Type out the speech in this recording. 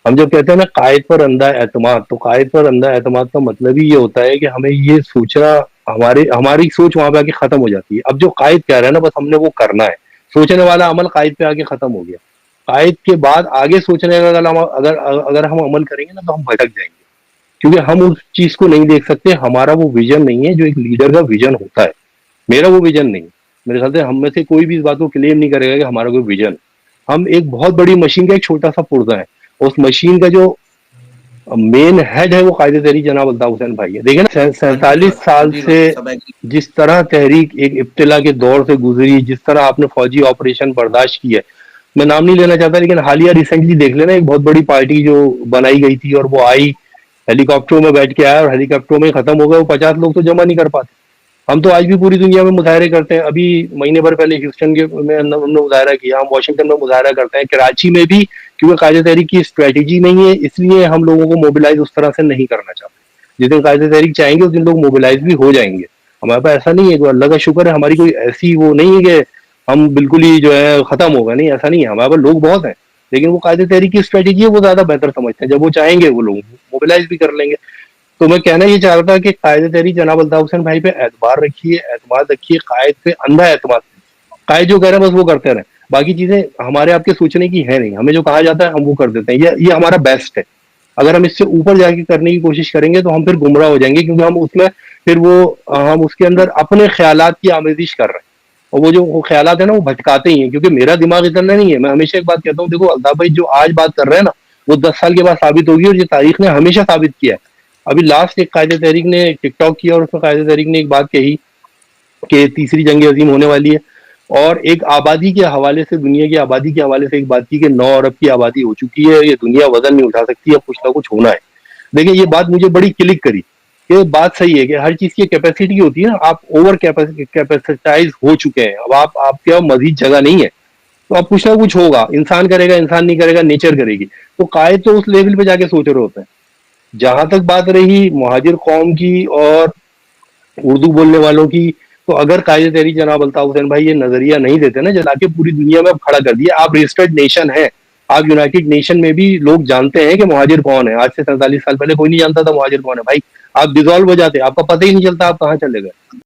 ہم جب کہتے ہیں نا قائد پر اندھا اعتماد، تو قائد پر اندھا اعتماد کا مطلب ہی یہ ہوتا ہے کہ ہمیں یہ سوچنا، ہماری سوچ وہاں پہ آ کے ختم ہو جاتی ہے. اب جو قائد کہہ رہا ہے نا بس ہم نے وہ کرنا ہے. سوچنے والا عمل قائد پہ آ کے ختم ہو گیا. قائد کے بعد آگے سوچنے کا اگر ہم عمل کریں گے نا تو ہم بھٹک جائیں گے، کیونکہ ہم اس چیز کو نہیں دیکھ سکتے. ہمارا وہ ویژن نہیں ہے جو ایک لیڈر کا ویژن ہوتا ہے. میرا وہ ویژن نہیں. میرے خیال سے ہم میں سے کوئی بھی اس بات کو کلیم نہیں کرے گا کہ ہمارا کوئی ویژن. ہم ایک بہت بڑی مشین کا ایک چھوٹا سا پرزہ ہے. اس مشین کا جو مین ہیڈ ہے وہ قائد تحریک جناب الطاف حسین بھائی ہے. دیکھیں نا ہاں جی 47 سال جی سے سب جس طرح تحریک ایک ابتلا کے دور سے گزری، جس طرح آپ نے فوجی آپریشن برداشت کی ہے. میں نام نہیں لینا چاہتا لیکن حالیہ ریسنٹلی دیکھ لینا ایک بہت بڑی پارٹی جو بنائی گئی تھی اور وہ آئی ہیلی کاپٹروں میں بیٹھ کے آیا اور ہیلی کاپٹروں میں ختم ہو گئے. وہ 50 لوگ تو جمع نہیں کر پاتے. ہم تو آج بھی پوری دنیا میں مظاہرے کرتے ہیں. ابھی مہینے بھر پہلے ہیوسٹن میں ہم نے مظاہرہ کیا، ہم واشنگٹن میں مظاہرہ کرتے ہیں، کراچی میں بھی، کیونکہ قائد تحریک کی اسٹریٹجی نہیں ہے اس لیے ہم لوگوں کو موبلائز اس طرح سے نہیں کرنا چاہتے. جس دن قائد تحریک چاہیں گے اس دن لوگ موبلائز بھی ہو جائیں گے. ہمارے پاس ایسا نہیں ہے کہ اللہ کا شکر ہے ہماری کوئی ایسی وہ نہیں ہے کہ ہم بالکل ہی جو ہے ختم ہوگا. نہیں، ایسا نہیں ہے. ہمارے پاس لوگ بہت ہیں لیکن وہ قائد تحریک کی اسٹریٹجی ہے وہ زیادہ بہتر سمجھتے ہیں. جب وہ چاہیں گے وہ لوگ موبلائز بھی کر لیں گے. تو میں کہنا یہ چاہ رہا تھا کہ قائد تحریک جناب الطاف حسین بھائی پہ اعتبار رکھیے، اعتماد رکھیے. قائد پہ اندھا اعتماد. قائد جو کہہ رہے ہیں بس وہ کرتے رہیں. باقی چیزیں ہمارے آپ کے سوچنے کی ہے نہیں. ہمیں جو کہا جاتا ہے ہم وہ کر دیتے ہیں. یہ ہمارا بیسٹ ہے. اگر ہم اس سے اوپر جا کے کرنے کی کوشش کریں گے تو ہم پھر گمراہ ہو جائیں گے، کیونکہ ہم اس میں پھر ہم اس کے اندر اپنے خیالات کی آمیزش کر رہے ہیں. اور وہ جو خیالات ہیں نا وہ بھٹکاتے ہی ہیں، کیونکہ میرا دماغ اتنا نہیں ہے. میں ہمیشہ ایک بات کہتا ہوں، دیکھو الطاف بھائی جو آج بات کر رہے ہیں نا وہ 10 سال کے بعد ثابت ہوگی، اور یہ تاریخ نے ہمیشہ ثابت کیا ہے. ابھی لاسٹ ایک قائد تحریک نے ٹک ٹاک کیا اور اس میں قائد تحریک نے ایک بات کہی کہ تیسری جنگ عظیم ہونے والی ہے، اور ایک آبادی کے حوالے سے، دنیا کی آبادی کے حوالے سے ایک بات کی کہ 9 ارب کی آبادی ہو چکی ہے، یہ دنیا وزن نہیں اٹھا سکتی، اب کچھ نہ کچھ ہونا ہے. دیکھیں یہ بات مجھے بڑی کلک کری. یہ بات صحیح ہے کہ ہر چیز کی کیپیسٹی ہوتی ہے نا. آپ اوور کیپیسٹائز ہو چکے ہیں. اب آپ کے مزید جگہ نہیں ہے تو اب کچھ نہ کچھ ہوگا. انسان کرے گا، انسان نہیں کرے گا، نیچر کرے گی. تو قائد تو اس لیول پہ جا کے سوچ رہے ہوتے ہیں. جہاں تک بات رہی مہاجر قوم کی اور اردو بولنے والوں کی، تو اگر قائد تحریک جناب الطاف حسین بھائی یہ نظریہ نہیں دیتے نا جلا کے پوری دنیا میں اب کھڑا کر دیا. آپ رجسٹرڈ نیشن ہیں. آپ یونائٹڈ نیشن میں بھی لوگ جانتے ہیں کہ مہاجر کون ہے. آج سے 47 سال پہلے کوئی نہیں جانتا تھا مہاجر کون ہے بھائی. آپ ڈیزالو ہو جاتے، آپ کا پتہ ہی نہیں چلتا آپ کہاں چلے گئے.